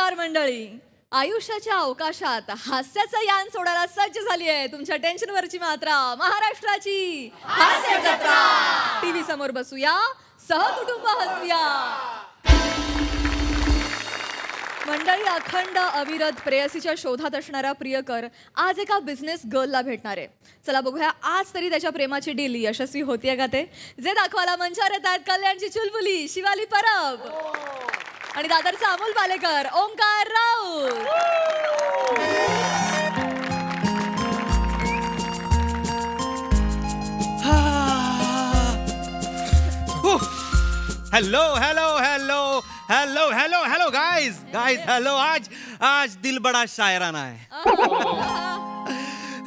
नमस्कार मंडळी. आयुष्याच्या अवकाशात हास्याचं यान सोडायला सज्ज झाली आहे तुमच्या टेन्शनवरची मात्रा महाराष्ट्राची हास्य जत्रा. टीव्ही समोर बसूया, सहकुटुंब हसूया. मंडळी, अखंड अविरत प्रेयसीच्या शोधात असणारा प्रियकर आज एका बिझनेस गर्लला भेटणार आहे. चला बघूया आज तरी त्याच्या प्रेमाची डील यशस्वी होतीये का ते. जे दाखवायला मंचावर येतात कल्याणची चुलबुली शिवाली परब आणि दादरचा Amol Palekar, Omkar Raut. Hello hello hello hello hello hello guys guys hello. आज दिल बड़ा शायराना है.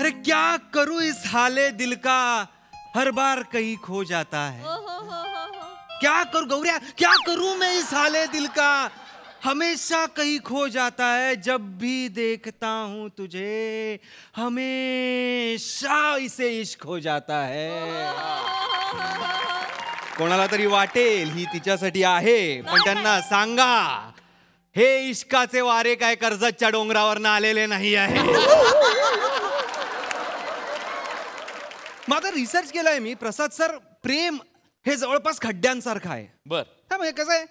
अरे क्या करूं इस हाले दिल का, हर बार कहीं खो जाता है. क्या करूं गौरिया, क्या करूं मैं इस हाले दिल का, हमेशा कहीं खो जाता है. जब भी देखता हूं तुझे हमेशा इसे इश्क हो जाता है. कोणाला तरी वाटेल ही तिच्यासाठी आहे, पण त्यांना सांगा हे इश्काचे वारे काय कर्जतच्या डोंगरावर आलेले नाही आहे. मग आता रिसर्च केलाय मी प्रसाद सर. प्रेम हे जवळपास खड्ड्यांसारखं आहे. बर, म्हणजे कसं आहे,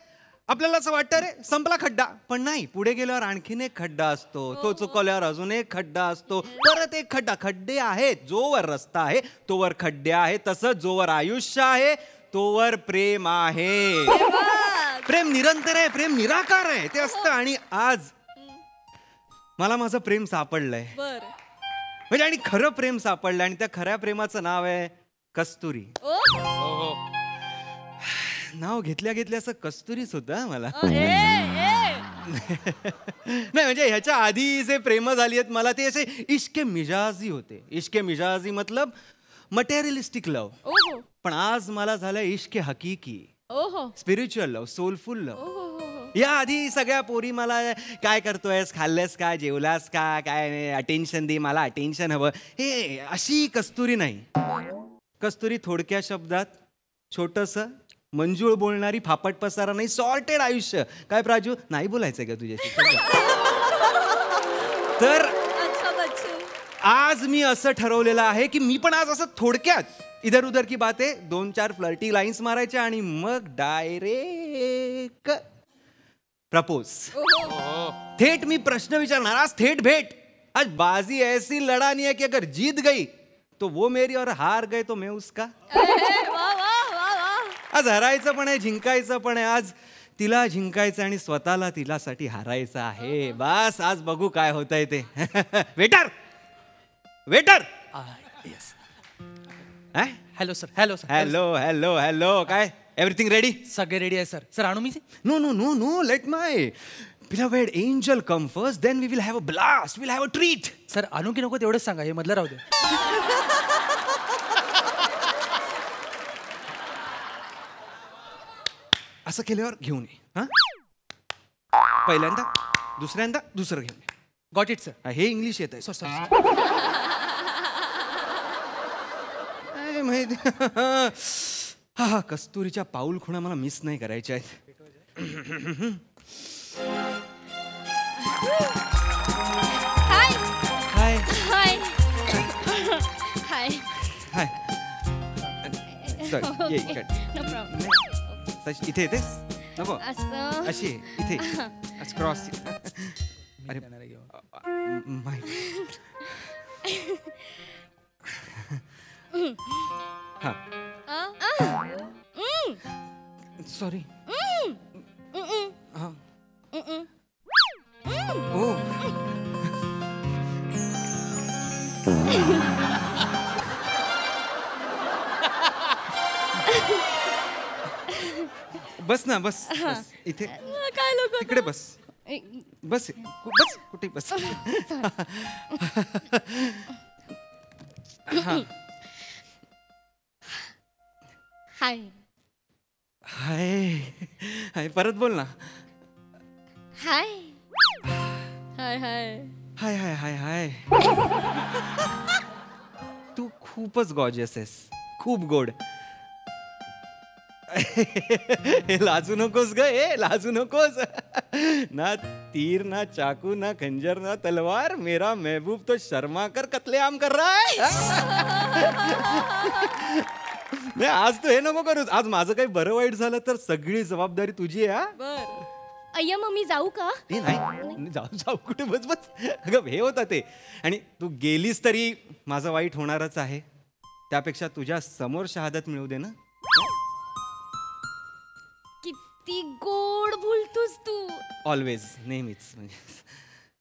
आपल्याला असं वाटतं रे संपला खड्डा, पण नाही, पुढे गेल्यावर आणखीन एक खड्डा असतो, तो चुकवल्यावर अजून एक खड्डा असतो, परत एक खड्डा. खड्डे आहेत, जोवर रस्ता आहे तोवर खड्डे आहेत. तसंच जोवर आयुष्य आहे तोवर प्रेम आहे. प्रेम निरंतर आहे, प्रेम निराकार आहे, ते असतं. आणि आज मला माझं प्रेम सापडलंय. म्हणजे आणि खरं प्रेम सापडलंय, आणि त्या खऱ्या प्रेमाचं नाव आहे कस्तुरी. नाव घेतल्या घेतल्या असं कस्तुरीच होतं मला. नाही म्हणजे ह्याच्या आधी जे प्रेम झाली आहेत मला ते असे इश्के मिजाजी होते. इश्के मिजाजी मतलब मटेरियलिस्टिक लव. पण आज मला झालं इश्के हकीकी, स्पिरिच्युअल लव, सोलफुल लव. या आधी सगळ्या पोरी मला काय करतोयस, खाल्लंस का, जेवलास का, काय अटेन्शन दे, मला अटेन्शन हवं, हे अशी कस्तुरी नाही. कस्तुरी थोडक्या शब्दात छोटंसं मंजूळ बोलणारी, फापट पसारा नाही, सॉर्टेड आयुष्य. काय प्राजू, नाही बोलायचंय का तुझ्याशी? तर आज मी असं ठरवलेलं आहे की मी पण आज असं थोडक्यात इधर उधर की बाते 2-4 फ्लर्टी लाईन्स मारायच्या आणि मग डायरेक्ट प्रपोज. थेट मी प्रश्न विचारणार. आज थेट भेट. आज बाजी ऐसी लड़ानी है कि अगर जीत गई तो वो मेरी और हार गए तो मैं उसका. आज हरायचं पण आहे, जिंकायचं पण आहे. आज तिला जिंकायचं आणि स्वतःला तिलासाठी हारायचं आहे. बस आज बघू काय होतंय ते. Waiter waiter. Hello sir. Hello sir. Hello hello hello. काय एव्हरीथिंग रेडी? सगळे रेडी आहे सर. सर आणू मी? No no no no, let my beloved angel come first, then we will have a blast, we'll have a treat. Sir आणू की नको तेवढंच सांगा, हे मधलं राहू दे. असं केल्यावर घेऊन ये. हा, पहिल्यांदा, दुसऱ्यांदा दुसरं घेऊन ये. Got it sir. हे इंग्लिश येत आहे. सर माहिती. हा कस्तुरीच्या पाऊल खुणा मला मिस नाही करायच्या आहेत. हाय हाय हाय हाय. सॉरी, ये इकडे. No problem. इथे येतेस नको, असं अशी इथे क्रॉस. अरे हा सॉरी. हा ओ बस ना, बस बस इथे. काय लोक इकडे बस. बस बस कुठे बस. हाय हाय हाय. परत बोल ना. हाय हाय हाय हाय हाय हाय हाय. तू खूपच गॉर्जियस आहेस, खूप गोड. हे लाजू नकोस ग, लाजू नकोस. ना तीर ना चाकू ना खंजर ना तलवार, मेरा महबूब तो शर्मा कर कत्लेआम कर रहा है. नाही, आज तू हे नको करूस. आज माझं काही बरं वाईट झालं तर सगळी जबाबदारी तुझी आहे. बर. अय्या मम्मी जाऊ का? ते नाही, जाऊ जाऊ कुठे, बस बस. अगं हे होतं ते. आणि तू गेलीस तरी माझं वाईट होणारच आहे. त्यापेक्षा तुझ्या समोर शहादत मिळू दे ना. किती गोड बोलतोस तू. ऑलवेज, नेहमीच.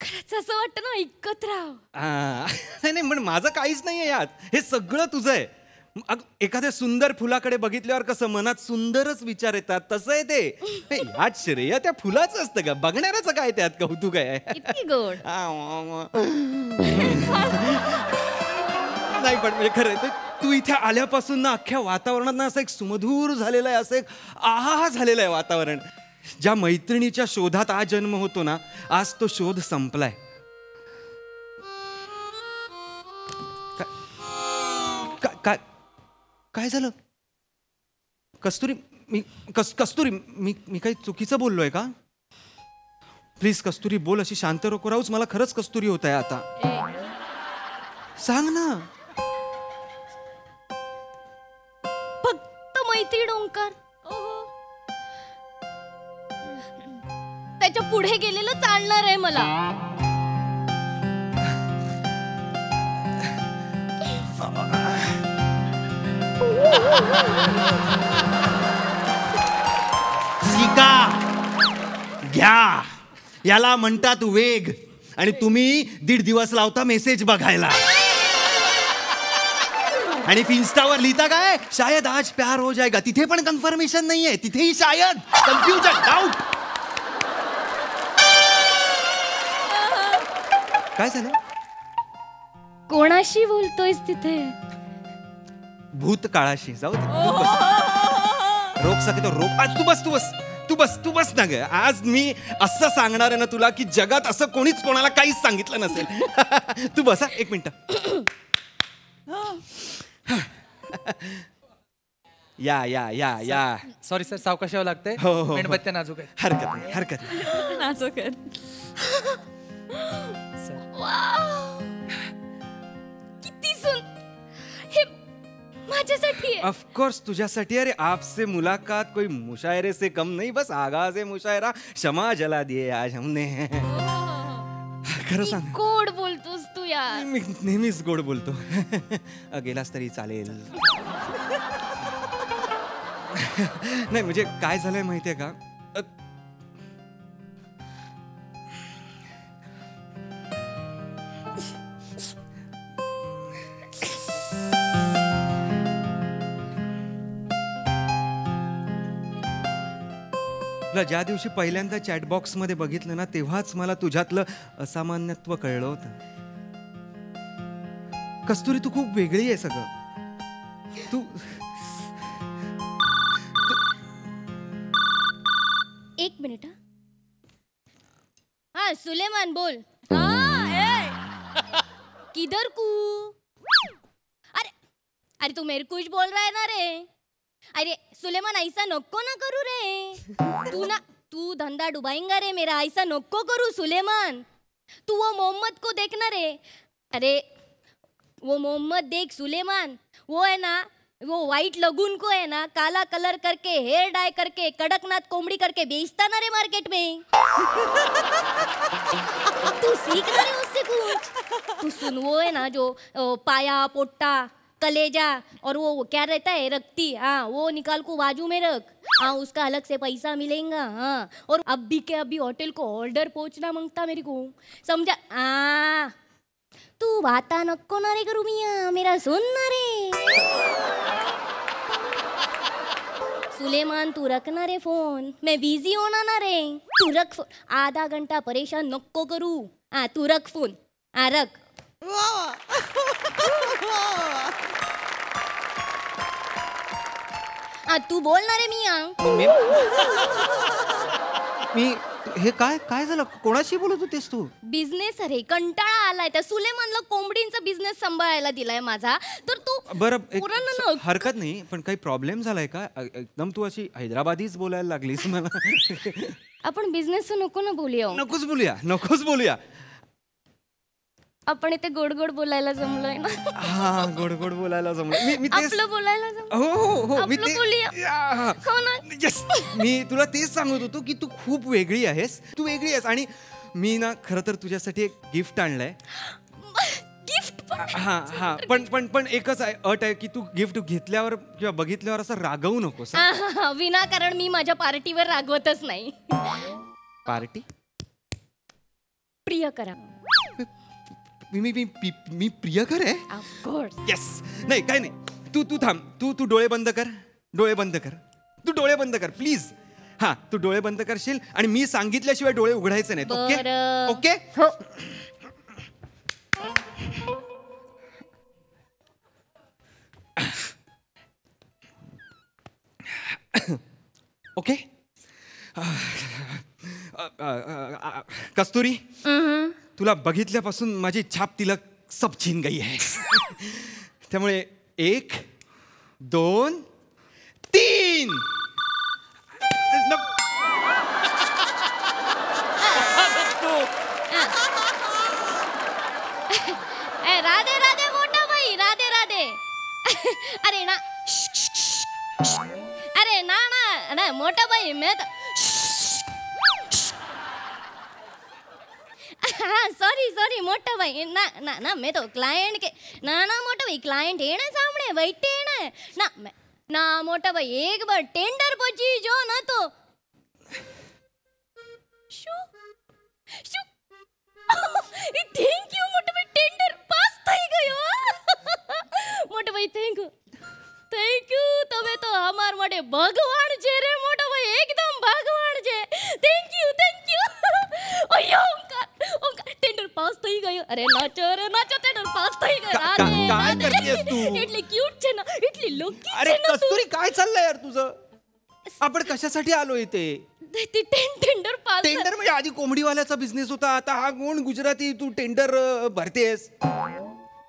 खरंच असं वाटतं ना ऐकत राव. नाही नाही, पण माझं काहीच नाहीये यात. हे सगळं तुझं आहे. एखाद्या सुंदर फुलाकडे बघितल्यावर कसं मनात सुंदरच विचार येतात, तसं आहे ते. यात श्रेय त्या फुलाचं असतं का? बघणाऱ्याचं काय त्यात कौतुक आहे? किती गोड. नाही, पण म्हणजे खरं आहे, तू इथे आल्यापासून ना अख्ख्या वातावरणात ना असं एक सुमधूर झालेलं आहे, असं एक आहा झालेलं आहे वातावरण. ज्या मैत्रिणीच्या शोधात आज जन्म होतो ना, आज तो शोध संपलाय. काय काय झालं कस्तुरी? कस्तुरी, मी काही चुकीचं बोललोय का? प्लीज कस्तुरी बोल, अशी शांत नको राहूच. मला खरंच कस्तुरी होत आहे आता. सांग ना. फक्त मैत्रीण ओंकार. त्याच्या पुढे गेलेलं चालणार आहे मला. शिका घ्या, याला म्हणतात वेग. आणि तुम्ही 1.5 दिवस लावता मेसेज बघायला. आणि इन्स्टावर लिहिता काय, शायद आज प्यार हो जाएगा. तिथे पण कन्फर्मेशन नाहीये, तिथेही शायद, कन्फ्युजन, डाऊट. काय झालं? कोणाशी बोलतोयस तिथे? भूतकाळाशी. जाऊ दे, रोक सके तो रोक. आज तू बस ना ग. आज मी असं सांगणार आहे ना तुला की जगात असं कोणीच कोणाला काहीच सांगितलं नसेल. तू बस. 1 मिनिट. या. सॉरी सर, सावकाश यावं लागतंय. हो. मेणबत्त्या नाजूक आहे. हरकत नाही. नाजूक आहे. किती सुन. हे माझ्यासाठी आहे. ऑफ कोर्स तुझ्यासाठी. अरे आपसे मुलाकात कोई मुशायरे से कम नहीं, बस आगाज है मुशायरा. क्षमा जला दिए आज हमने. खरं सांग, गोड बोलतोस तू यार. मी नेहमीच गोड बोलतो. गेलास तरी चालेल. नाही म्हणजे काय झालंय माहितीये का, तुला ज्या दिवशी पहिल्यांदा चॅटबॉक्स मध्ये बघितलं ना, तेव्हाच मला तुझ्यातलं असामान्यत्व कळलं होतं. कस्तुरी, तू खूप वेगळी आहे सगळं. तू 1 मिनिट. हाँ सुलेमान बोल. किधर कू? अरे तू मेरे कुछ बोल रहा है ना रे. अरे सुलेमान ऐसा नको ना करू रे. तू धंधा डुबाएंगा रे मेरा. ऐसा नको करू सुलेमान. तू वो मोहम्मद को देखना रे. अरे वो मोहम्मद देख सुलेमान. वो है ना, वो व्हाइट लगून को है ना काला कलर करके हेयर डाई करके कड़कनाथ कोमड़ी करके बेचता ना रे मार्केट में. तू सीख ना रे उससे कुछ. तू सुन, वो है ना जो पाया पोट्टा कलेजा और वो क्या रहता है रक्ती, हाँ वो निकाल को बाजू में रख. हाँ उसका अलग से पैसा मिलेगा. हाँ और अभी के अभी होटल को ऑर्डर पहुंचना मांगता मेरे को, समझा? हाँ तू बाता नको ना रे करू मियाँ, मेरा सुन ना रे. सुलेमान तू रखना रे फोन, मैं बिजी होना ना रे. तू रख फोन. आधा घंटा परेशान नको करू. हाँ तू रख फोन. हाँ रख. हाँ तू बोल ना रे मियाँ. मी हे काय काय झालं? कोणाशी बोलत होतेस तू? बिझनेस अरे कंटाळा आलाय त्या सुलेमानला कोंबडींचा बिझनेस सांभाळायला दिलाय माझा तर तू बरं पुराण न- हरकत नाही, पण काही प्रॉब्लेम झालाय का? एकदम तू अशी हैदराबादीच बोलायला लागलीस मला. आपण बिझनेस नको ना बोलूया नकोच बोलूया. आपण इथे गोड गोड बोलायला जमलोय ना हा गोड गोड बोलायला जमलं. मी तेच आपलं बोलायला जमलं हो मी आपलं बोलूया. हा. हो ना Yes. मी तुला तेच सांगत होतो की तू खूप वेगळी आहेस. तू वेगळी आहेस आणि मी ना खरं तर तुझ्यासाठी एक गिफ्ट आणलंय. गिफ्ट पण हा पण एकच आहे, अट आहे की तू गिफ्ट घेतल्यावर किंवा बघितल्यावर असं रागवू नकोस. विनाकारण मी माझ्या पार्टीवर रागवतच नाही. पार्टी प्रिय करा मी प्रियकर आहे. Of course yes. नाही काय नाही, तू थांब. तू डोळे बंद कर. तू डोळे बंद कर प्लीज. हा तू डोळे बंद करशील आणि मी सांगितल्याशिवाय डोळे उघडायचे नाहीत. बरं. ओके. हो ओके. कस्तुरी, तुला बघितल्यापासून माझी छाप तिलक सब छीन गई है. त्यामुळे 1 2 3. राधे राधे मोठा भाई राधे राधे. अरे ना अरे ना ना ना मोठा भाई मैं तो हाँ सॉरी मोटा भाई ना मैं तो क्लाइंट के ना मोटा भाई क्लाइंट है ना सामने बैठे है ना मोटा भाई एक बार टेंडर पची जो ना तो थैंक यू मोटा भाई टेंडर पास થઈ ગયો. મોટા ભાઈ થેન્ક યુ તમે તો અમાર માટે ભગવાન છે રે મોટા ભાઈ એકદમ ભગવાન છે. થેન્ક યુ અయ్యో ઓંકાર ટેન્ડર પાસ થઈ ગયો. અરે નાચો ટેન્ડર પાસ થઈ ગયો. काय करतेस तू? એટલી ક્યુટ છે ना એટલી लकी अरे છે ना तू. कस्तुरी काय चाललंय यार तुझं? आपण कशासाठी आलो इथे? ती टेंडर पास टेंडर म्हणजे आधी कोंबडीवाल्याचा बिझनेस होता, आता हा कोण गुजराती तू टेंडर भरतेस?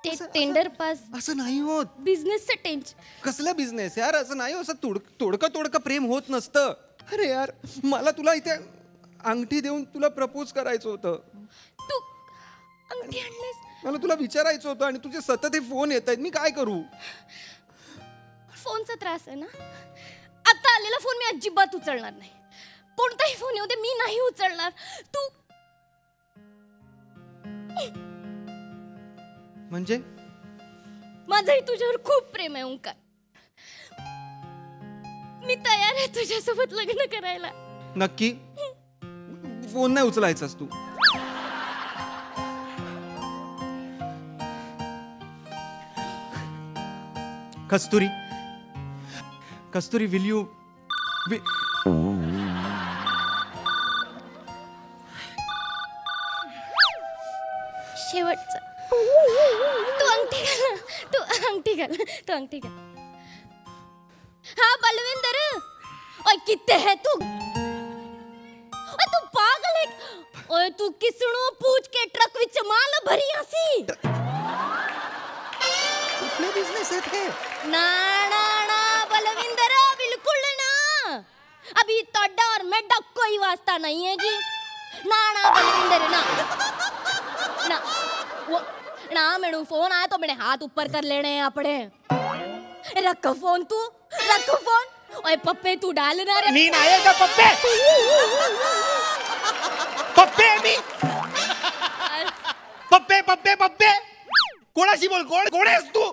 ते टेंडर पास असं नाही होत. बिझनेसचं टेन्शन. कसला बिझनेस यार? असं नाही हो, असं तोडकं प्रेम होत नसतं. अरे यार मला तुला इथे अंगठी देऊन तुला प्रपोज करायचं होतं. तू अंगठी आणलीस? मला तुला विचारायचं होतं आणि तुझे सतत हे फोन येत आहेत. मी काय करू? फोनचा त्रास आहे ना. आता आलेला फोन मी अजिबात उचलणार नाही. कोणताही फोन येऊ दे मी नाही उचलणार. तू म्हणजे माझंही तुझ्यावर खूप प्रेम आहे ओंकार. मी तयार आहे तुझ्यासोबत लग्न करायला. नक्की? फोन नाही उचलायचास तू? कस्तुरी विल यू शेवटचा. तू अंगठी घाल. हाँ बलविंदर. ओए कितने है तू? ओए तू पागल है? ओए तू किसणो पूछ के ट्रक विच माल भरी आसी. कुठले बिझनेस आहेत हे? ना बलविंदर बिल्कुल ना. अभी तोड़ा और मेडा कोई वास्ता नहीं है जी. ना बलविंदर ना वो ना मेनू फोन आया तो मैंने हाथ ऊपर कर लेने हैं अपने. रख फोन. ओए पप्पे तू डालना रे. मी नाही का पप्पे? मी पप्पे कोणाशी बोल? कोण आहेस तू?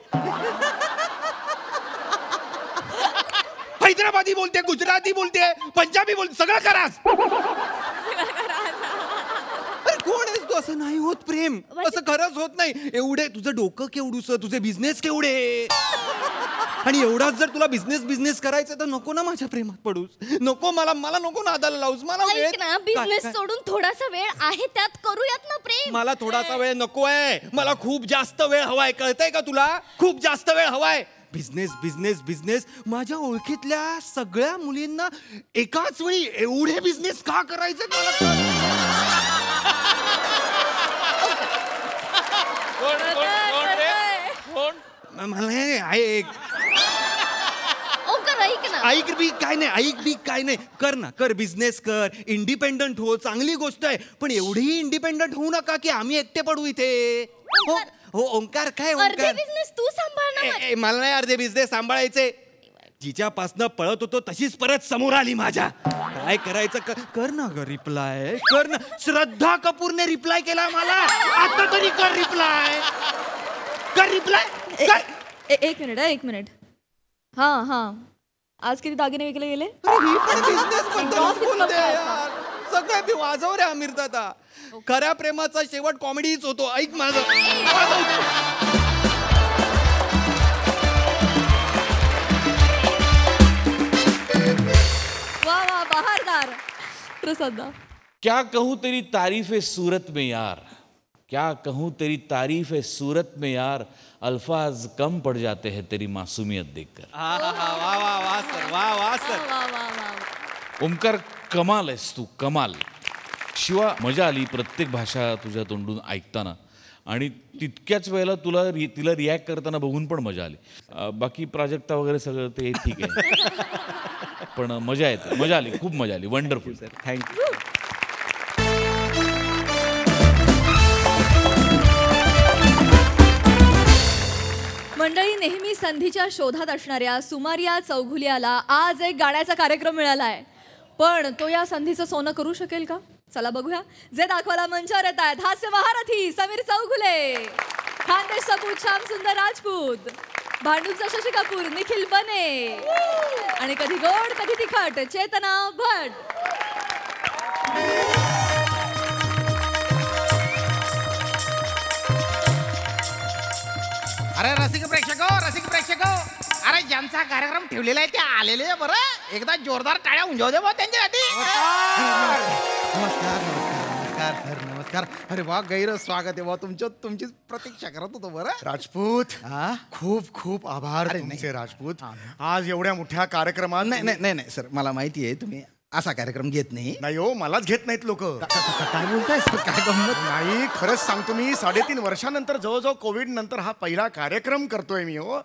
हैदराबादी बोलते, गुजराती बोलते, पंजाबी बोलते, सगळं करास. कोण आहेस तू? असं नाही होत प्रेम. असं खरंच होत नाही. एवढे तुझं डोकं केवढूस, तुझे बिझनेस केवढे, आणि एवढाच जर तुला बिझनेस करायचं तर नको ना माझ्या प्रेमात पडूस. नको मला नको नादाला लावूस. मला ऐक ना बिझनेस सोडून थोडासा वेळ आहे त्यात करूयात ना प्रेम. मला थोडासा वेळ नको आहे. मला खूप जास्त वेळ हवाय. कळतंय का तुला? खूप जास्त वेळ हवाय. Business business business. माझ्या ओळखीतल्या सगळ्या मुलींना एकाच वेळी एवढे बिझनेस का करायचे मला ऐक ओंकार ऐक ना. ऐक बी काय नाही, ऐक बी काय नाही. कर ना, कर बिझनेस कर, इंडिपेंडंट हो, चांगली गोष्ट आहे. पण एवढीही इंडिपेंडंट होऊ नका की आम्ही एकटे पडू इथे. हो हो ओंकार, काय अर्धे ओंकार? बिझनेस तू सांभाळ ना. मला नाही अर्धे बिझनेस सांभाळायचे. जिच्यापासनं पळत होतो तशीच परत समोर आली माझ्या. काय करायचं कर ना ग रिप्लाय, कर ना. श्रद्धा कपूरने रिप्लाय केला मला, आता तरी कर रिप्लाय, कर रिप्लाय. एक मिनिट. हा आज किती दागिने विकले गेले? सगळं मी वाजव रे आमिर दादा. खऱ्या प्रेमाचा शेवट कॉमेडीच होतो. ऐक माझं. वा वा बहारदार. प्रसादा. क्या कहूँ तेरी तारीफ है सूरत में यार, क्या कहूँ तेरी तारीफ है सूरत में यार, अल्फाज कम पड़ जाते हैं तेरी मासूमियत देखकर. वा सर, वा सर. वा. ओमकार कमाल आहेस तू, कमाल. शिवा मजा आली प्रत्येक भाषा तुझ्या तोंडून ऐकताना, आणि तितक्याच वेळेला तिला रिॲक्ट करताना बघून पण मजा आली. बाकी प्राजक्ता वगैरे सगळं ते ठीक आहे, पण मजा येते, मजा आली, खूप मजा आली. Wonderful sir, thank you. मंडळी, नेहमी संधीच्या शोधात असणाऱ्या सुमारिया चौघुलियाला आज एक गाण्याचा कार्यक्रम मिळाला आहे. पण तो या संधीचं सोनं करू शकेल का? चला बघूया. जे दाखवायला मंचावर येत आहेत हास्य महारथी समीर चौघुले, खानदेश सपूत श्याम सुंदर राजपूत, भांडूपचा शशी कपूर निखिल बने, आणि कधी गोड कधी तिखट चेतना भट. अरे रसिक प्रेक्षक, अरे ज्यांचा कार्यक्रम ठेवलेला आहे ते आलेले आहे. बरं एकदा जोरदार टाळ्या उंजव दे त्यांच्यासाठी. नमस्कार सर, नमस्कार. अरे वा, गैर स्वागत आहे वा तुमची प्रतीक्षा करत होतो. बरं राजपूत, खूप खूप आभार तुमचे राजपूत. आज एवढ्या मोठ्या कार्यक्रमात नाही सर, मला माहिती आहे तुम्ही असा कार्यक्रम घेत नाही. नाही हो, मलाच घेत नाहीत लोक. काय बोलताय सर, काय गंमत? नाही, खरंच सांगतो मी, 3.5 वर्षानंतर जवळजवळ कोविड नंतर हा पहिला कार्यक्रम करतोय मी. हो,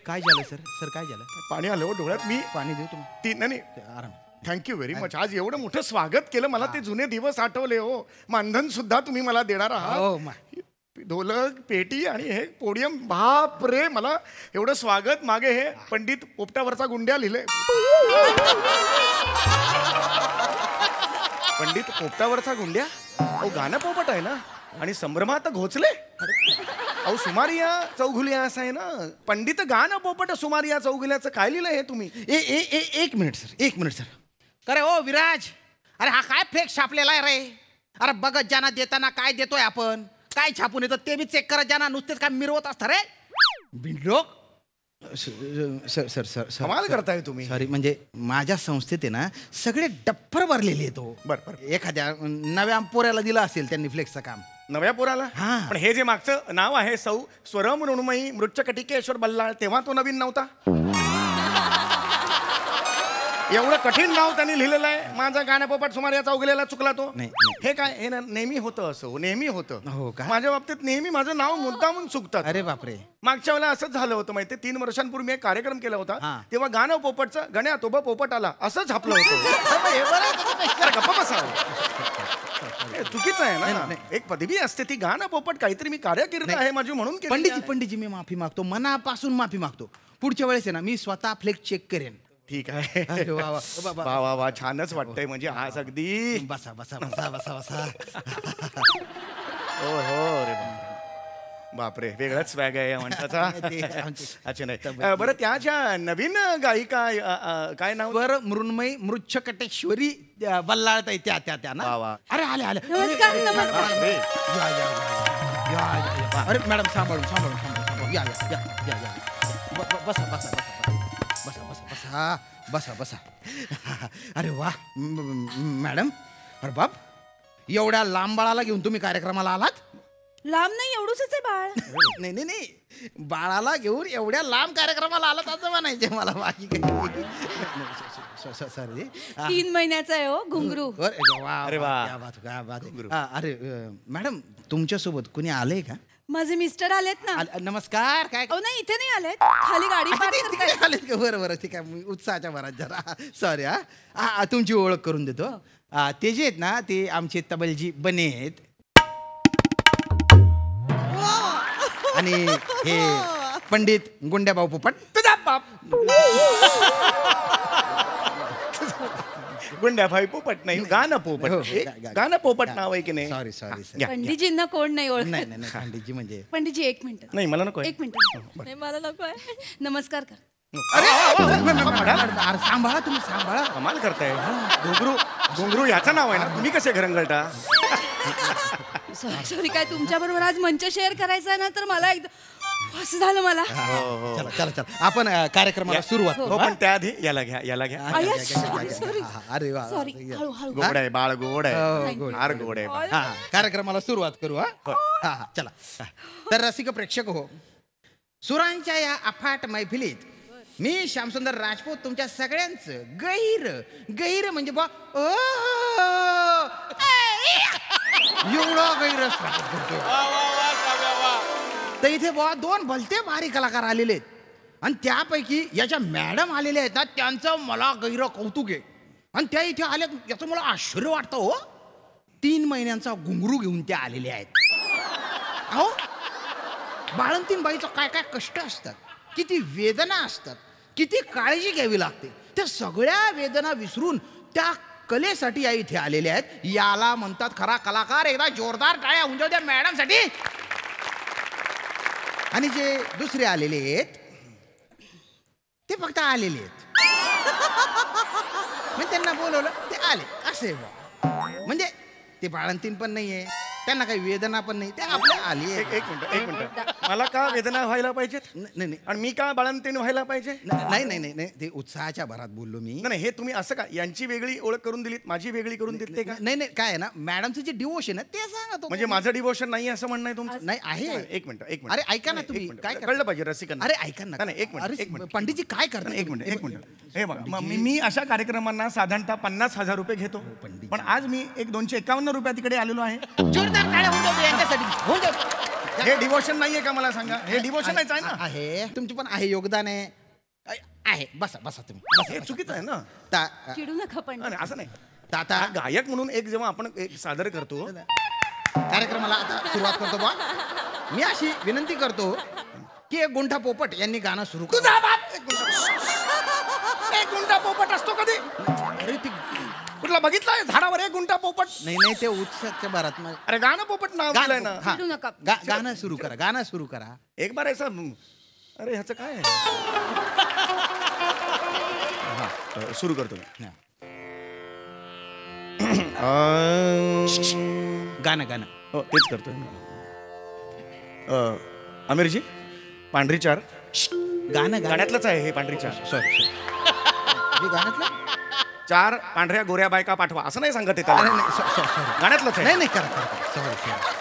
काय झालं सर? सर काय झालं? पाणी आलं हो डोळ्यात. मी पाणी देऊ तुम्ही? नाही आराम. Thank you very much. आज एवढं मोठं स्वागत केलं, मला ते जुने दिवस आठवले. हो, मानधन सुद्धा तुम्ही मला देणार आहात. ढोलक, पेटी आणि हे पोडियम. बाप रे, मला एवढं स्वागत. मागे हे पंडित पोपटावरचा गुंड्या लिहिले. पंडित पोपटावरचा गुंड्या. अहो, गाणं पोपट आहे ना, आणि संभ्रमात घोचले. अहो, सुमारिया चौघुलिया असं आहे ना. पंडित गाणं पोपट, सुमारिया चौघुल्याचं काय लिहिलं हे तुम्ही? एक मिनिट सर. अरे ओ विराज, अरे हा काय फेक छापलेला आहे रे? अरे बघत जाना देताना काय देतोय आपण, काय छापून येतो ते बी चेक करत जाना. नुसतेच काय मिरवत असतं रे बिनलोक. सर कमाल करताय तुम्ही. सॉरी, म्हणजे माझ्या संस्थेत आहे ना सगळे डफ्फर भरलेले आहेत. बरं. एखाद्या नव्या पोऱ्याला दिलं असेल त्यांनी फ्लेक्सचं काम. नव्या पोराला? हां. पण हे जे मागचं नाव आहे सौ स्वरम ऋणमयी मृच्छकटिकेश्वर बल्लाळ, तेव्हा तो नवीन नव्हता. एवढं कठीण नाव त्यांनी लिहिलेलं आहे. माझा गाण्यापोपट सुमारिया चौघुल्याला चुकला तो. नाही. हे काय, हे नेहमी होतं असं, नेहमी होतं. हो का? माझ्या बाबतीत नेहमी माझं नाव मुद्दामून चुकतात. अरे बापरे. मागच्या वेळेला असंच झालं होतं माहिती. 3 वर्षांपूर्वी मी एक कार्यक्रम केला होता. हां. तेव्हा गाणं पोपटचं गण्या तोबा पोपट आला असं छापलं होतं. जरा गप्पा बसावं. हे चुकीचं आहे ना. एक पदवी असते ती. गाणं पोपट काहीतरी मी कार्यकिर्द आहे माझी म्हणून केलेली आहे. पंडितजी मी माफी मागतो, मनापासून माफी मागतो. पुढच्या वेळेस आहे ना मी स्वतः फ्लेक्स चेक करेन. ठीक आहे. अरे वा वा. वा वा वा, छानच वाटतंय. म्हणजे आज अगदी बसा. हो रे बापरे, वेगळाच स्वॅग आहे या माणसाचा. अच्छा, नाही बरं. त्याच्या नवीन गायिका काय नाव? वर मृण्मयी मृच्छकटेश्वरी बल्लाळ ताई, त्या ना. वा. अरे आले. नमस्कार. या. अरे मॅडम सांभाळून या. बसा. अरे वा मॅडम. अरे बाप, एवढ्या लांब बाळाला घेऊन तुम्ही कार्यक्रमाला आलात? लांब नाही एवढूच आहे बाळ. नाही नाही नाही बाळाला घेऊन एवढ्या लांब कार्यक्रमाला आला असं म्हणायचे मला बाकी काही सॉरी 3 महिन्याचा आहे हो घुंगरू. अरे वा अरे मॅडम तुमच्यासोबत कुणी आलंय का? माझे मिस्टर आलेत ना. नमस्कार काय नाही इथे नाही आलेत, खाली गाडी पार्क करतायत. आलेत का? बरं बरं ठीक आहे उत्साहाच्या भरात जरा सॉरी हा तुमची ओळख करून देतो. ते जे आहेत ना ते आमचे तबलजी बने आहेत आणि हे पंडित गुंड्याभाऊ पोपट. तुझा बाप गुंड्याभाई पोपट नाही गाणं पोपट. गाणं पोपट नाव आहे की नाही? सॉरी सॉरी पंडितजींना कोण नाही ओळख. नाही नाही पंडितजी म्हणजे पंडितजी 1 मिनिट. नाही मला नको. 1 मिनिट. नाही मला नको आहे. नमस्कार कर. अरे सांभाळा तुम्ही सांभाळा. कमाल करताय. घुंगरू घुंगरू याचं नाव आहे ना, तुम्ही कसे घरंगळता? सॉरी काय तुमच्या बरोबर आज मंच शेअर करायचा आहे ना, तर मला एकदम असं झालं मला. चला चला चला आपण कार्यक्रमाला सुरुवात हो करू. पण त्याआधी याला घ्या याला घ्या. अरे वा सॉरी हळूहळू. गोड आहे बाळ गोड आहे. हो, फार गोड आहे बाळ. हा कार्यक्रमाला सुरुवात करू. हा चला. तर रसिक प्रेक्षक हो, सुरांच्या या अफाट मैफिलीत मी श्यामसुंदर राजपूत तुमच्या सगळ्यांचं गहिर म्हणजे बा एवढा गैर स्वागत करतो. तर इथे बा 2 भलते भारी कलाकार आलेले आहेत आणि त्यापैकी याच्या मॅडम आलेल्या आहेत ना, त्यांचं मला गैर कौतुक आहे. आणि त्या इथे आल्या याचं मला आश्चर्य वाटतं हो. 3 महिन्यांचा घुंगरू घेऊन त्या आलेल्या आहेत. अहो बाळंतीणबाईचं काय काय कष्ट असतात, किती वेदना असतात, किती काळजी घ्यावी लागते. त्या सगळ्या वेदना विसरून त्या कलेसाठी या इथे आलेल्या आहेत. याला म्हणतात खरा कलाकार. एकदा जोरदार टाळ्या होऊन जाऊ द्या मॅडम साठी. आणि जे दुसरे आलेले आहेत ते फक्त आलेले आहेत. म्हणजे त्यांना बोलवलं ते आले असे म्हणजे ते बाळंतीण पण नाहीये, त्यांना काही वेदना पण नाही, ते आपल्या आली. एक मिनिट मला का वेदना व्हायला पाहिजेत? नाही नाही आणि मी का बाळंतीण व्हायला पाहिजे? नाही नाही नाही ते उत्साहाच्या भरात बोललो मी. नाही हे तुम्ही असं का यांची वेगळी ओळख करून दिलीत, माझी वेगळी करून दिली का? नाही नाही काय आहे ना मॅडमचं जे डिवोशन आहे ते सांगा तो. म्हणजे माझं डिवोशन नाही असं म्हणणं आहे तुमचं? नाही आहे. एक मिनिट अरे ऐका ना तुम्ही काय कळलं पाहिजे रसिकांना. अरे ऐका ना. नाही एक मिनिट पंडितजी काय करतात? एक मिनिट हे बघा मी अशा कार्यक्रमांना साधारणतः 50,000 रुपये घेतो. पण आज मी एक 251 रुपया तिकडे आलेलो आहे. जोरदार टाळ्या होऊन जाऊ दे यांच्यासाठी. हे डिवोशन नाहीये का? मला सांगा. हे डिवोशन आहे ना? आहे तुमचं पण आहे योगदान आहे. बसा बसा तुम्ही. हे चुकीचं आहे ना. चिडू नका पण. असं नाही. आता गायक म्हणून एक जेव्हा आपण एक सादर करतो कार्यक्रमाला आता सुरुवात करतो बा. मी अशी विनंती करतो की एक गुंठा पोपट यांनी गाणं सुरू करू. एक गुंठा पोपट असतो कधी? अरे ती कुठला बघितलाय झाडावर एक गुंठा पोपट? नाही ते उत्साहाच्या भरात. अरे गाणं पोपट नाव दिलंय ना. चिडू नका. गाणं सुरू करा. एक बार ऐसा. अरे ह्याचं काय आहे? सुरू करतो मी. गाणं हो तेच करतोय. आमिरजी पांढरी चार गाण्यातलंच आहे हे. पांढरी चार सॉरी गाण्यातलं 4 पांढऱ्या गोऱ्या बायका पाठवा असं नाही सांगत आहे त्याला. गाण्यातलंच आहे. नाही करा.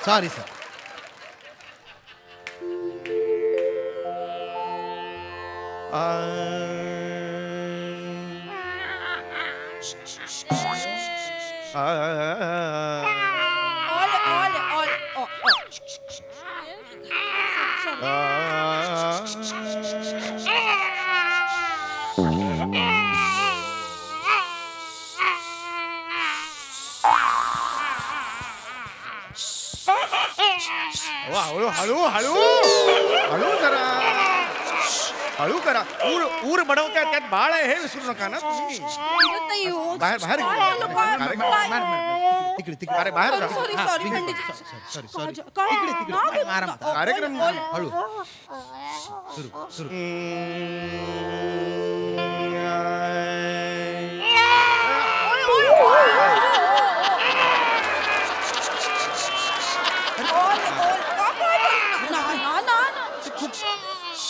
Sorry sir. हळू हळू हळू हळू जरा हळू करा. ऊर बडवत्या त्यात बाळ आहे हे विसरू नका ना तुम्ही. बाहेर तिकडे अरे बाहेर जा. सॉरी कार्यक्रम हळू सुरू.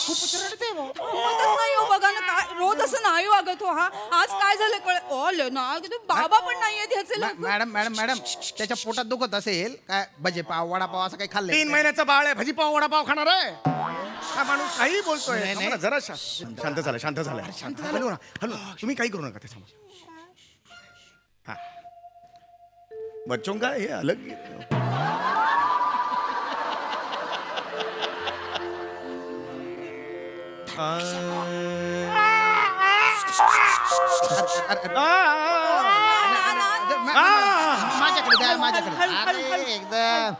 खूप रडते बघा ना काय रोज असं नाही वागत हो हा. आज काय झालं कळ ना बाबा पण नाहीयेत ह्याचे लोक. मॅडम मॅडम मॅडम त्याच्या पोटात दुखत असेल काय भजे पाव वडापाव असं काही खाल्लं 3 महिन्याचं बाळ आहे भाजीपाव वडापाव खाणार आहे हा माणूस काही बोलतोय नाही, नाही. थांबा ना, जरा शांत झालं शांत झालं हॅलो ना हॅलो तुम्ही काही करू नका ते समज हा बच्चों का हे अलग माझ्याकडे द्या माझ्याकडे अरे, एकदम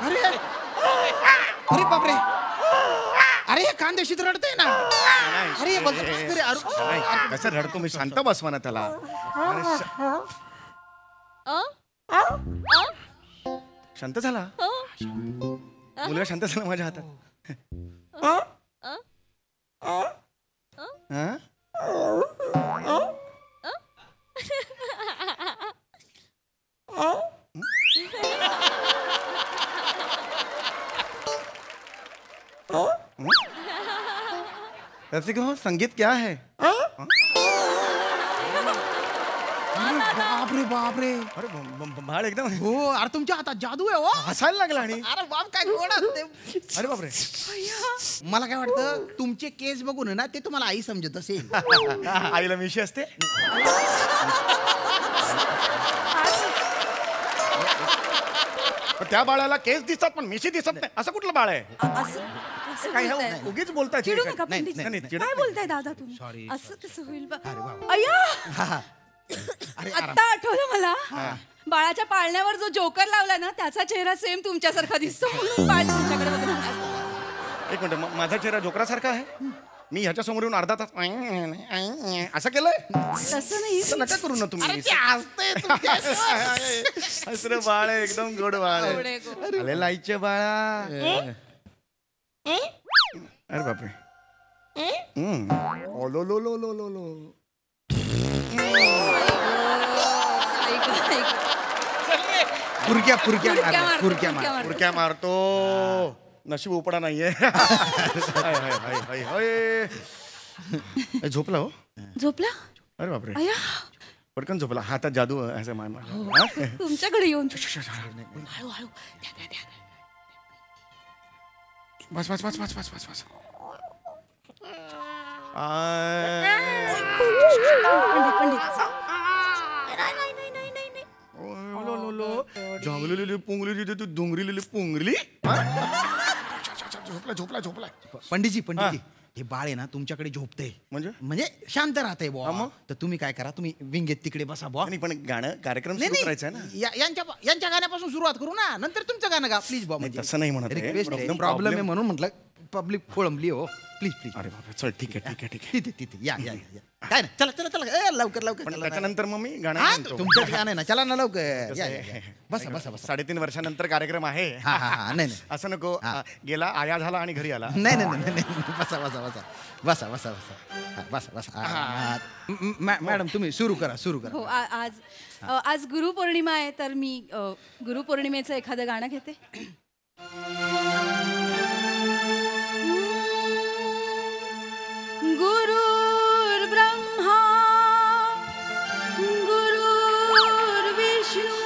अरे अरे बापरे अरे हे कांद्याशीत रडतंय ना अरे कसं रडतो मी शांत बसवा ना त्याला शांत झाला मुलगा शांत झाला माझ्या हातात हा? रसिको संगीत क्या है बापरे बापरे अरे बाळ एकदम हो अरे तुमच्या हातात जादू आहे हो हसायला लागला आणि अरे बाप काय गोड असते. अरे बापरे मला काय वाटतं तुमचे केस बघून आहे ना ते तुम्हाला आई समजत असेल. आईला मिशी असते पण त्या बाळाला केस दिसतात पण मिशी दिसत नाही असं कुठलं बाळ आहे असं काय बोलताय. हे उगीच बोलताय चिडू नका नाही, पंडित. नाही, नाही, चिडत काय नाही. बोलताय दादा Sorry. तुम्ही असं कसं होईल अरे वा. अय्या अरे आता आठवलं मला बाळाच्या पाळण्यावर जो जोकर लावला ना त्याचा चेहरा सेम तुमच्यासारखा दिसतो म्हणून बाळ तुमच्याकडे बघत असतं. एक मिनिट माझा चेहरा जोकरासारखा आहे मी ह्याच्या समोर येऊन अर्धा तास असं केलंय तसं नाही असं नका करू ना तुम्ही असं बाळ आहे एकदम गोड बाळ गोड आहे आहे, गोड. अरे लाईचे बाळा अरे बापरे ओ लो लो लो लो लो लो पुरक्या पुरक्या पुरक्या मारतो, मारतो, पुरक्या पुरक्या मारतो. मारतो. उडक्या मारतो नशीब उपडा नाहीये हाय, हाय, हाय, हाय, हाय. ए, झोपला हो झोपला अरे बापरे अय्या पटकन झोपला हातात जादू असं हा? तुमच्याकडे येऊन हळू हळू द्या, द्या, द्या. बस बस बस बस बस बस बस पंडित पंडित जांगलेली पुंगली तू डोंगरीलेली पुंगली झोपला झोपला झोपला पंडितजी पंडितजी हे बाळ आहे ना तुमच्याकडे झोपते म्हणजे शांत राहते बुवा तर तुम्ही काय करा तुम्ही विंगेत तिकडे बसा बुवा. आणि पण गाणं कार्यक्रम नाही, सुरू नाही. करायचा आहे ना यांच्या गाण्यापासून सुरुवात करू ना नंतर तुमचं गाणं गा प्लीज बुवा. नाही, तसं नाही म्हणत आहे. रिक्वेस्ट Problem- प्रॉब्लेम आहे म्हणून म्हटलं पब्लिक खोळंबली हो प्लीज प्लीज. अरे बापरे चल ठीक आहे ठीक आहे ठीक आहे तिथे तिथे या या या काय नाही चला चला चला ए, लवकर लवकर पण चला ना. त्याच्यानंतर मग मी गाणं हा, म्हणतो. तुमचंच गाणं आहे ना चला ना लवकर या, या, या. बसा बसा बसा 3.5 वर्षानंतर कार्यक्रम आहे हा हा हा नाही नाही असं नको गेला आया झाला आणि घरी आला नाही नाही नाही नाही बसा बसा बसा बसा बसा बसा हा, बसा बसा हा. मॅडम तुम्ही सुरू करा सुरू करा. हो आज गुरुपौर्णिमा आहे तर मी गुरुपौर्णिमेचं एखादं गाणं घेते. गुरुर्ब्रह्मा गुरुर्विष्णू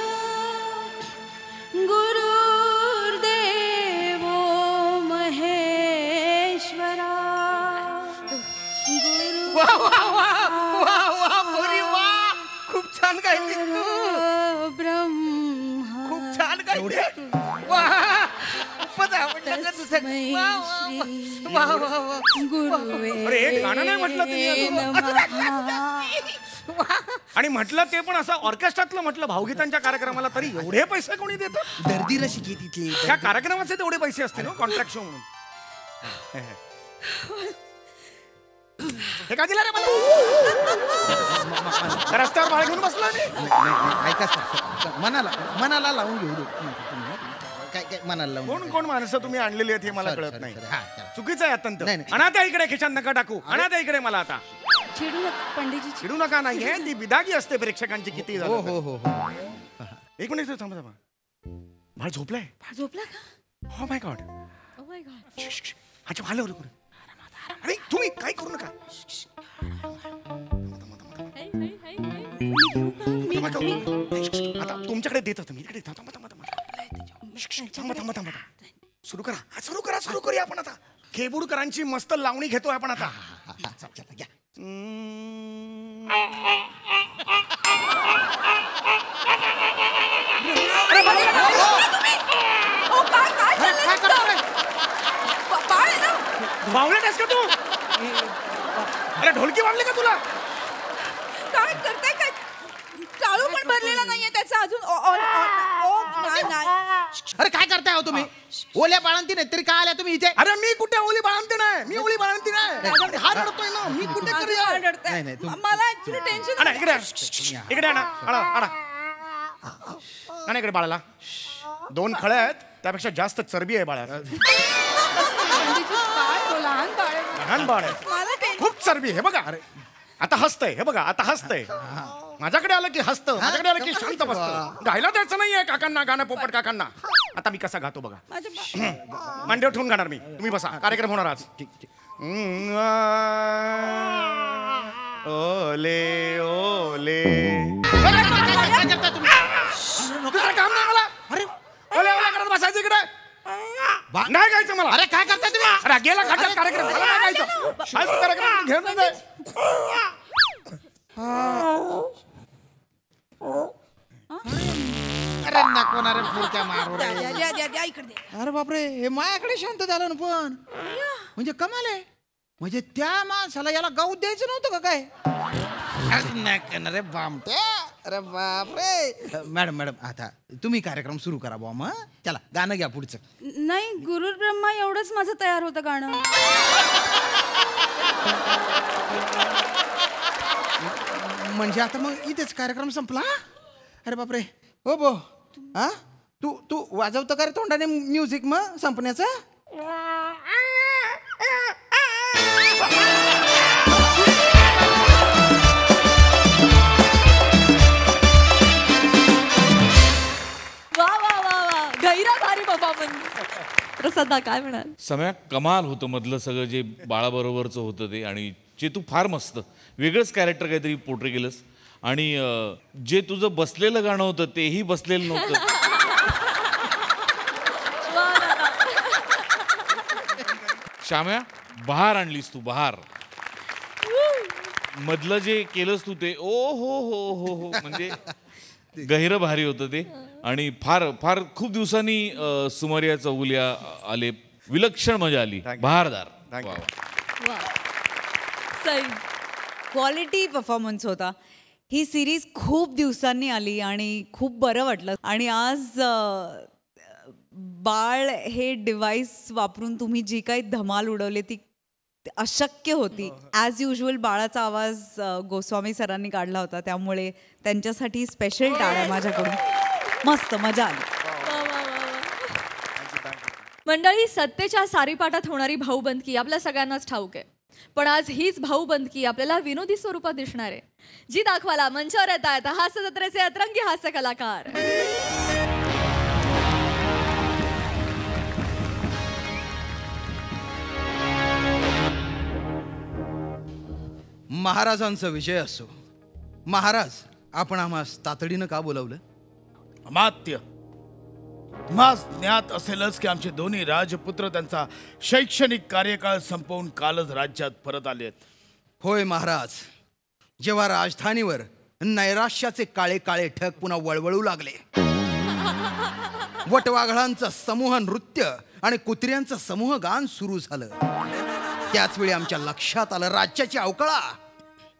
गुरुर्देवो महेश्वरा खूप छान गायली तू ब्रह्मा खूप छान गायली खूपच आवडलं का तुझं गुरुवे अरे, एक गाणं नाही म्हटलं तिने आणि म्हटलं ते पण असं ऑर्केस्ट्रातलं म्हटलं भावगीतांच्या कार्यक्रमाला तरी एवढे पैसे कोणी देतं दर्दी रसिक आहे तिथली त्या कार्यक्रमाचे तेवढे पैसे असतील कॉन्ट्रॅक्ट शो म्हणून हे का दिला रे मला रस्त्यावर बाळ घेऊन बसला मी ऐका सर मनाला लावून घेऊ काय काय मनाला लावून कोण कोण माणसं तुम्ही आणलेली आहेत हे मला Sorry, कळत sorry, नाही sorry. हा, चला. चुकीचं आहे अत्यंत नाही, नाही. आणा त्या इकडे खिशात नका टाकू आणा त्या इकडे मला आता चिडू नका पंडितजी चिडू नका नाहीये ती बिदागी असते प्रेक्षकांची किती हो झालं हो हो हो एक मिनिट थांबा थांबा बाळ झोपलाय झोपला का हो माय गॉड. अच्छा भालं करू. अरे तुम्ही काय करू नका. आता तुमच्याकडे देत होतं मी इकडे. थांबा. सुरू करूया आपण आता. खेबुडकरांची मस्त लावणी घेतोय आपण आता. घ्या. बावळट आहेस का तू? अरे ढोलकी वाजली का तुला? काय करताय काय? टाळू पण भरलेला नाहीये त्याचा अजून. अरे काय करताय हो तुम्ही? ओल्या बाळंती नाही तरी काय आल्या तुम्ही इथे? अरे मी कुठे ओली बाळंती नाही. मी ओली बाळंती नाही. हा रडतोय ना. मी कुठे तरी. मला ऍक्च्युली टेन्शन. इकडे आणा. नाही इकडे बाळाला 2 खळे आहेत. त्यापेक्षा जास्त चरबी आहे बाळा. लहान बाळ आहे. खूप चरबी आहे. बघा अरे आता हसतंय. हे बघा आता हसतंय. माझ्याकडे आलं की हसतं. माझ्याकडे आलं की शांत बसतं. गायला द्यायचं नाहीये काकांना गाणं. पोपट काकांना. आता मी कसा गातो बघा. मांडीवर ठेवून गाणार मी. तुम्ही बसा. कार्यक्रम होणार आज. ओले ओले. दुसरं काम नाही मला. अरे ओले ओले करत बसायचं इकडे. नाही गायचं मला. अरे काय करताय तुम्ही? अरे गेला खड्ड्यात कार्यक्रम. मला नाही गायचं. कार्यक्रम घेऊन जाय. अरे नको ना रे पुढच्या मारू. इकडे. अरे बापरे हे माझ्याकडे शांत झालं ना. पण म्हणजे कमाल आहे. म्हणजे त्या माणसाला याला गाऊ द्यायचं नव्हतं का काय? अरे बामटे. अरे बापरे. मॅडम आता तुम्ही कार्यक्रम सुरू करा बुवा. मग चला गाणं घ्या पुढचं. नाही गुरुर ब्रह्मा एवढंच माझं तयार होतं गाणं. म्हणजे आता मग इथेच कार्यक्रम संपला? अरे बापरे. हो बो. हा तू वाजवतो का रे तोंडाने म्युझिक मग संपण्याचं? गैरा भारी परफॉर्मन्स. प्रसादा काय म्हणाल? सम्या कमाल होतं मधलं सगळं जे बाळाबरोबरचं होतं ते. आणि जे तू फार मस्त वेगळंच कॅरेक्टर काहीतरी पोर्ट्रे केलंस. आणि जे तुझं बसलेलं गाणं होतं तेही बसलेलं नव्हतं. श्याम्या बहार आणलीस तू. बहार मधलं जे केलंस तू ते ओ हो म्हणजे गहिरं भारी होतं ते. आणि फार खूप दिवसांनी सुमारिया चौगुलिया आले. विलक्षण मजा आली. बहारदार. क्वालिटी परफॉर्मन्स होता. ही सिरीज खूप दिवसांनी आली आणि खूप बरं वाटलं. आणि आज बाळ हे डिव्हाइस वापरून तुम्ही जी काही धमाल उडवली ती अशक्य होती. ॲज युजल बाळाचा आवाज गोस्वामी सरांनी काढला होता. त्यामुळे त्यांच्यासाठी स्पेशल टाळ्या माझ्याकडून. मस्त मजा आली. मंडळी सत्तेच्या सारीपाटात होणारी भाऊबंदकी आपल्या सगळ्यांनाच ठाऊक आहे. पण आज हीच भाऊबंदकी आपल्याला विनोदी स्वरूपात दिसणार आहे. जी दाखवायला मंचावर येत आहेत हास्य जत्रेचे अतरंगी हास्य कलाकार. महाराजांचा विजय असो. महाराज आपण आम्हास तातडीनं का बोलवलं? अमात्य तुम्हास ज्ञात असेलच की आमचे दोन्ही राजपुत्र त्यांचा शैक्षणिक कार्यकाळ संपवून कालच राज्यात परत आलेत. होय महाराज. जेव्हा राजधानीवर नैराश्याचे काळे काळे ठग पुन्हा वळवळू लागले. वटवाघळांचं समूह नृत्य आणि कुत्र्यांचं समूह गान सुरू झालं. त्याचवेळी आमच्या लक्षात आलं राज्याची अवकळा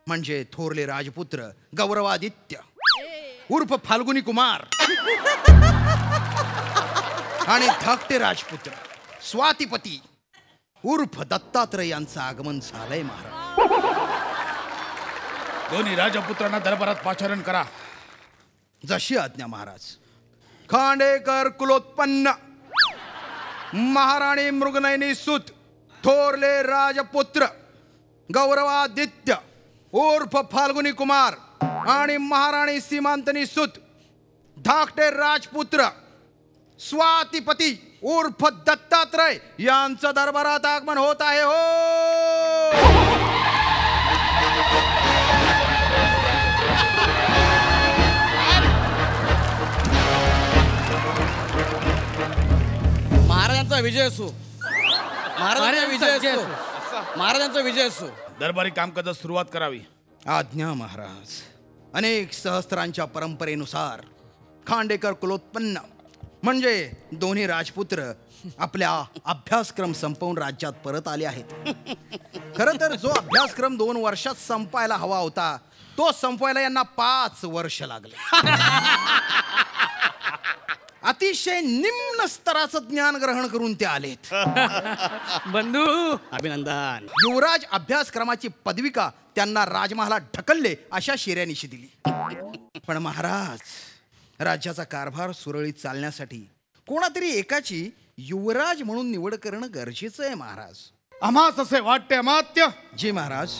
म्हणजे थोरले राजपुत्र गौरवादित्य उर्फ फाल्गुनी कुमार आणि धाकटे राजपुत्र स्वातिपती उर्फ दत्तात्रय यांचं आगमन झालंय महाराज. दोन्ही राजपुत्रांना दरबारात पाचारण करा. जशी आज्ञा महाराज. खांडेकर कुलोत्पन्न महाराणी मृगनयनी सुत थोरले राजपुत्र गौरवादित्य उर्फ फाल्गुनी कुमार आणि महाराणी सीमांतनी सुत धाकटे राजपुत्र स्वातिपती उर्फ दत्तात्रय यांचं दरबारात आगमन होत आहे हो. महाराजांचा विजय असो. महाराजांचा विजय असो. महाराजांचा विजय असो. दरबारी कामकाजास सुरुवात करावी. आज्ञा महाराज. अनेक सहस्त्रांच्या परंपरेनुसार खांडेकर कुलोत्पन्न म्हणजे दोन्ही राजपुत्र आपल्या अभ्यासक्रम संपवून राज्यात परत आले आहेत. खरं तर जो अभ्यासक्रम 2 वर्षात संपायला हवा होता तो संपवायला यांना 5 वर्ष लागले. अतिशय निम्न स्तराचं ज्ञान ग्रहण करून ते आलेत. बंधू अभिनंदन. युवराज अभ्यासक्रमाची पदविका त्यांना राजमहालात ढकलले अशा शिर्यानिशी दिली. पण महाराज, राज्याचा कारभार सुरळीत चालण्यासाठी कोणातरी एकाची युवराज म्हणून निवड करणं गरजेचं आहे महाराज. आम्हास असे वाटते अमात्य. जी महाराज.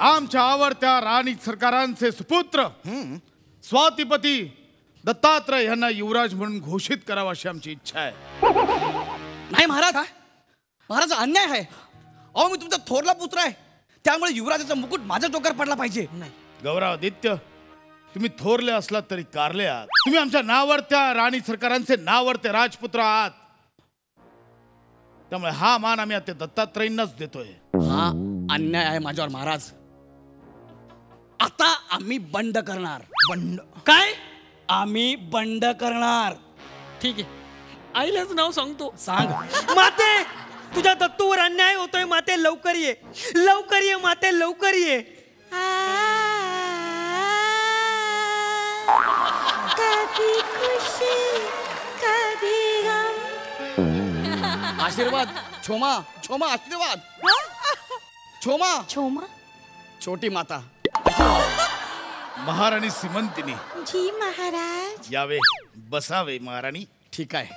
आमच्या आवडत्या राणी सरकारांचे सुपुत्र स्वातिपती दत्तात्रय यांना युवराज म्हणून घोषित करावा अशी आमची इच्छा आहे. नाही महाराज, महाराज अन्याय आहे. अहो मी तुमचा थोरला पुत्र आहे, त्यामुळे युवराजाचा मुकुट माझ्या डोक्यावर पडला पाहिजे. गौरवादित्य, तुम्ही थोरले असलात तरी कारले आहात. तुम्ही आमच्या नावडत्या राणी सरकारांचे नावडते राजपुत्र आहात, त्यामुळे हा मान आम्ही आता दत्तात्रयींनाच देतोय. हा अन्याय आहे माझ्यावर महाराज. आता आम्ही बंड करणार. बंड काय? आम्ही बंड करणार. ठीक आहे, आईलाच नाव सांगतो. सांग. माते, तुझ्या दत्तूवर अन्याय होतोय. माते लवकर ये, लवकर ये माते, लवकर ये. कभी खुशी कभी गम. आशीर्वाद. छोमा, छोमा आशीर्वाद. छोमा, छोमा छोटी माता. महाराणी सीमंतिनी. जी महाराज. यावे, बसावे महाराणी. ठीक आहे,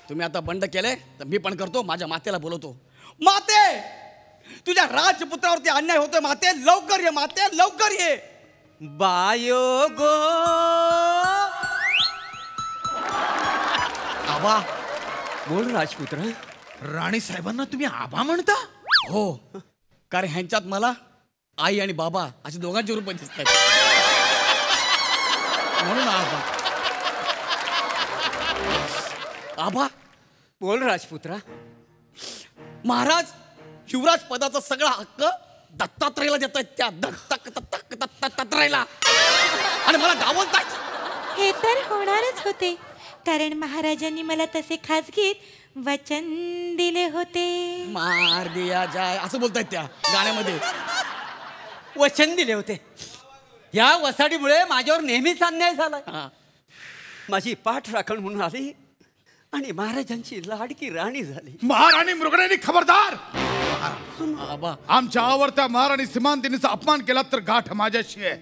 तुम्ही आता बंड केलंय तर मी पण करतो. माझ्या मातेला बोलवतो. माते, तुझ्या राजपुत्रावरती अन्याय होतोय. माते लवकर ये, माते लवकर ये. बायो गो. आबा. बोल राजपुत्र. राणी साहेबांना तुम्ही आबा म्हणता? हो, कारण ह्यांच्यात मला आई आणि बाबा अशी दोघांची रूप दिसत आहेत, म्हणून आबा. आबा. बोल राजपुत्रा. महाराज, युवराज पदाचा सगळा हक्क दत्तात्रयला देत आहेत. त्या दत्तात्रयला आणि मला डावलतात. हे तर होणारच होते, कारण महाराजांनी मला तसे खाजगीत वचन दिले होते. मार दिया जाय असं बोलतायत त्या गाण्यामध्ये. वचन दिले होते. या वसाडीमुळे माझ्यावर नेहमीच अन्याय झाला. माझी पाठ राखण म्हणून आली आणि महाराजांची लाडकी राणी झाली. महाराणी मृगणेनी खबरदार. आबा. आमच्या आवडत्या महाराणी सीमांतिनीचा अपमान केला तर गाठ माझ्याशी आहे.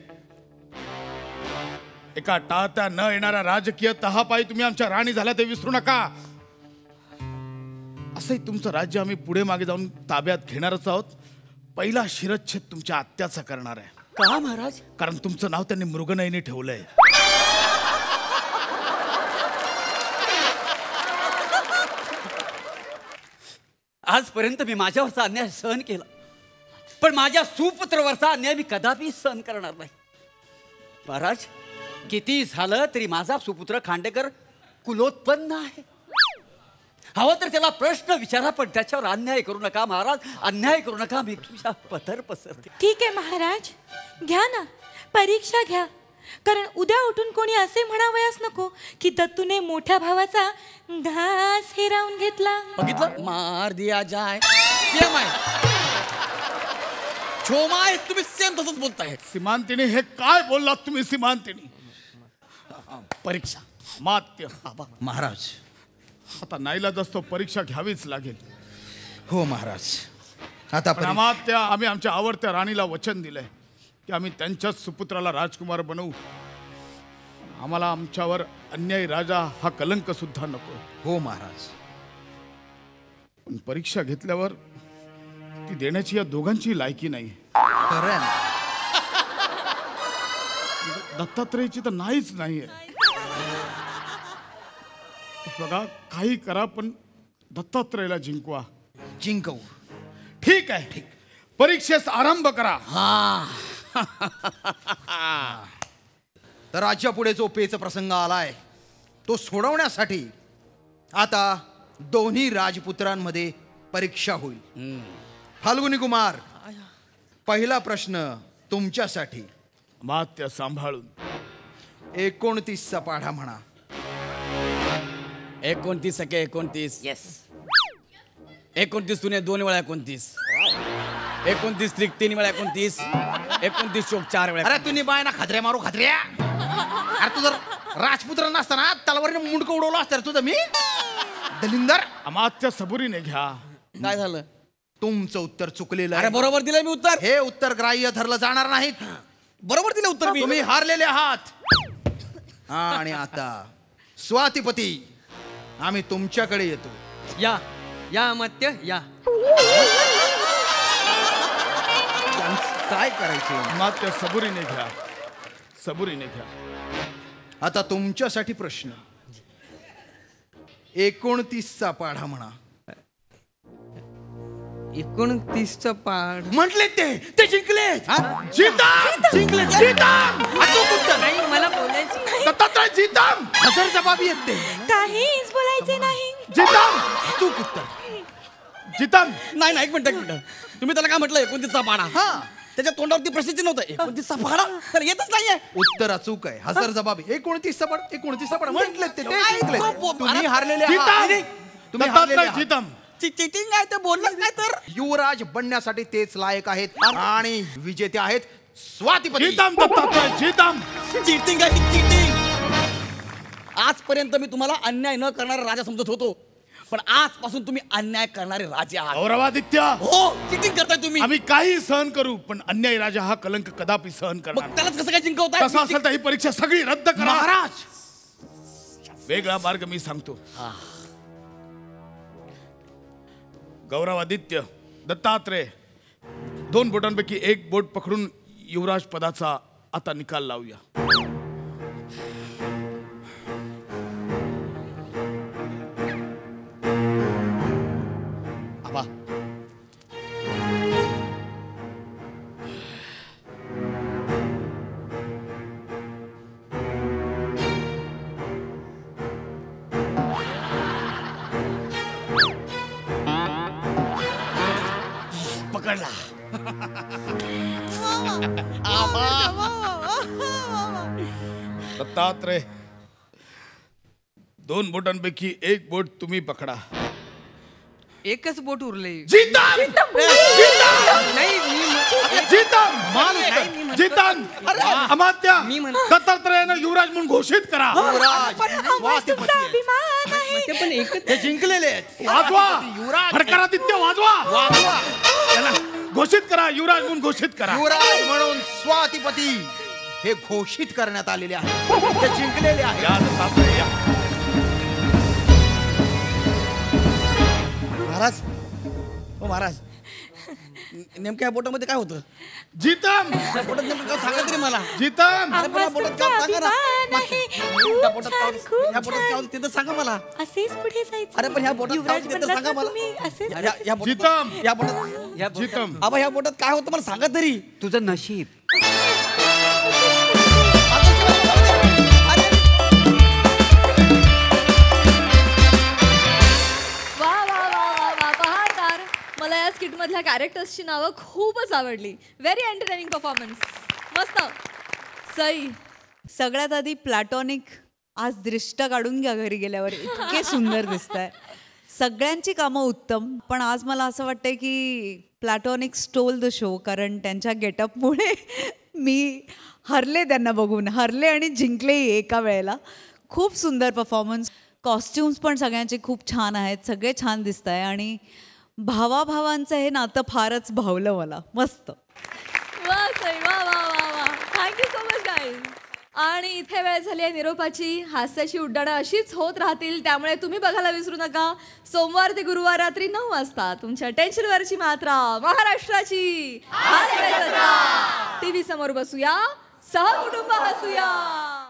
एका टाळता न येणाऱ्या राजकीय तहापायी तुम्ही आमच्या राणी झाल्या ते विसरू नका. असंही तुमचं राज्य आम्ही पुढे मागे जाऊन ताब्यात घेणारच आहोत. पहिला शिरच्छेद तुमच्या आत्याचा करणार आहे. का महाराज? कारण तुमचं नाव त्यांनी मृगनयनी ठेवलंय. आजपर्यंत मी माझ्यावरचा अन्याय सहन केला, पण माझ्या सुपुत्रावरचा अन्याय मी कदापि सहन करणार नाही. महाराज, किती झालं तरी माझा सुपुत्र खांडेकर कुलोत्पन्न आहे. हवं तर त्याला प्रश्न विचारा, पण त्याच्यावर अन्याय करू नका महाराज, अन्याय करू नका. मी तुझ्या पदर पसरते. ठीक आहे महाराज, घ्या ना, परीक्षा घ्या. कारण उद्या उठून कोणी असे म्हणावयास नको की दत्तूने मोठ्या भावाचा घास हिरावून घेतला. बघितलं, मार दिया जाय. सेम आहे. छोमा आहे, तुम्ही सेम तसंच बोलताय. सीमांतिनी, हे काय बोललात तुम्ही सीमांतिनी? परीक्षा. मात्य. महाराज, आता नाईलाज असतो, परीक्षा घ्यावीच लागेल. हो महाराज. आता मात्य, आम्ही आमच्या आवडत्या राणीला वचन दिलंय की आम्ही त्यांच्याच सुपुत्राला राजकुमार बनवू. आम्हाला आमच्यावर अन्यायी राजा हा कलंक सुद्धा नको. हो महाराज. पण परीक्षा घेतल्यावर ती देण्याची या दोघांची लायकी नाही. दत्तात्रयची तर नाहीच नाहीये. बघा काही करा पण दत्तात्रयला जिंकवा. जिंकवू. ठीक आहे. ठीक. परीक्षेस आरंभ करा. तर राज्यापुढे जो पेच प्रसंग आलाय तो सोडवण्यासाठी आता दोन्ही राजपुत्रांमध्ये परीक्षा होईल. फाल्गुनी कुमार, पहिला प्रश्न तुमच्यासाठी. मात्य सांभाळून. 29चा पाढा म्हणा. 29 सके 29. येस. 29 तुने 2 वेळा 29. 29 त्रिक 3 वेळा 29. 29 चोक 4 वेळा. अरे तुम्ही बाय ना खत्र्या मारू खत्र्या. अरे तू जर राजपुत्र नसताना तलवारीने मुंडकं उडवलं असतं तुझं मी. दलिंदर. अमात्य सबुरीने घ्या. काय झालं? तुमचं उत्तर चुकलेलं अरे बरोबर दिलंय मी उत्तर. हे उत्तर ग्राह्य धरलं जाणार नाहीत. बरोबर दिलं उत्तर मी. तुम्ही हारलेले आहात. आणि आता स्वातिपती आम्ही तुमच्याकडे येतो. या या अमात्य या. काय करायचे? मात्य सबुरीने घ्या. सबुरीने घ्या. आता तुमच्यासाठी प्रश्न. 29चा पाढा म्हणा. 29चा पाढ म्हटले ते जिंकले. जिंकले. नाही मला बोलायचं नाही. दत्तात्रय जिताम. हजर जबाबी येते. काहीच बोलायचे नाही. जिताम. चूक उत्तर. जिताम. नाही नाही, एक मिनिट. तुम्ही त्याला काय म्हटलं 29चा पाढा? त्याच्या तोंडावरती प्रसिद्धी नव्हतं. 29चा पाढा तर येतच नाहीये. उत्तर अचूक आहे. हजर जबाबी. 29चा पाढा. 29चा पाढा म्हटले ते जिंकले. तुम्ही हारलेले आहात. तुम्ही हारलेले आहात. जिताम. चिटिंग आहे ते बोललंच नाही तर. युवराज बनण्यासाठी तेच लायक आहेत आणि विजेते आहेत स्वातिपती. जिताम दत्तात्रय जिताम. चिटिंग आहे चिटिंग. आजपर्यंत मी तुम्हाला अन्याय न करणारा राजा समजत होतो, पण आजपासून तुम्ही अन्याय करणारे राजे आहात. गौरवादित्य. हो, चिटिंग करताय तुम्ही. आम्ही काही सहन करू पण अन्यायी राजा हा कलंक कदापि सहन करणार. मग त्यालाच कसं काय जिंकवताय? तसं असेल तर ही परीक्षा सगळी रद्द करा. महाराज वेगळा मार्ग मी सांगतो. गौरवादित्य, दत्तात्रय, 2 बोटांपैकी 1 बोट पकडून युवराज पदाचा आता निकाल लावूया. आबा पकडला. दत्तात्रय, 2 बोटांपैकी 1 बोट तुम्ही पकडा. एकच बोट उरले. जिताम. नाही जिताम. अमात्य दत्तात्रयानं युवराज म्हणून घोषित करा. पण एकच हे जिंकलेले आहेत. वाजवा. युवराज. हडकारादित्य वाजवा. वाजवा. त्याला घोषित करा. युवराज म्हणून घोषित करा. युवराज म्हणून स्वातिपती हे घोषित करण्यात आलेले आहे. ते जिंकलेले आहे. या दत्तात्रय या. महाराज, हो महाराज, नेमक्या बोटामध्ये काय होतं? जिताम. त्या बोटात नेमकं काय सांगा तरी मला. जिताम. अरे पण या बोटात काय सांगा ना. त्या बोटात काय होतं ते तर सांगा मला. असेच पुढे जायचं. अरे पण ह्या बोटात काय होतं ते तर सांगा मला. या बोटात- जिताम. या बोटात जिताम. आबा ह्या बोटात काय होतं मला सांगा तरी. तुझं नशीब. मला या स्किट मधल्या कॅरेक्टर्सची नावं खूपच आवडली. Very entertaining performance. मस्त. सई. सगळ्यात आधी प्लॅटॉनिक आज दृष्ट काढून घ्या घरी गेल्यावर. इतके सुंदर दिसत आहे. सगळ्यांची कामं उत्तम, पण आज मला असं वाटतंय की प्लॅटॉनिक स्टोल द शो. कारण त्यांच्या गेटअपमुळे मी हरले, त्यांना बघून हरले आणि जिंकलेही एका वेळेला. खूप सुंदर परफॉर्मन्स. कॉस्ट्युम्स पण सगळ्यांचे खूप छान आहेत. सगळे छान दिसत आहे आणि भावाभावांचं हे नातं फारच भावलं मला. मस्त. वा सई, वा वा वा वा. Thank you so much guys. आणि इथे वेळ झाली आहे निरोपाची. हास्याची उड्डाणं अशीच होत राहतील, त्यामुळे तुम्ही बघायला विसरू नका. सोमवार ते गुरुवार रात्री 9 वाजता तुमच्या टेन्शनवरची मात्रा महाराष्ट्राची टीव्ही समोर बसूया, सहकुटुंब हसूया.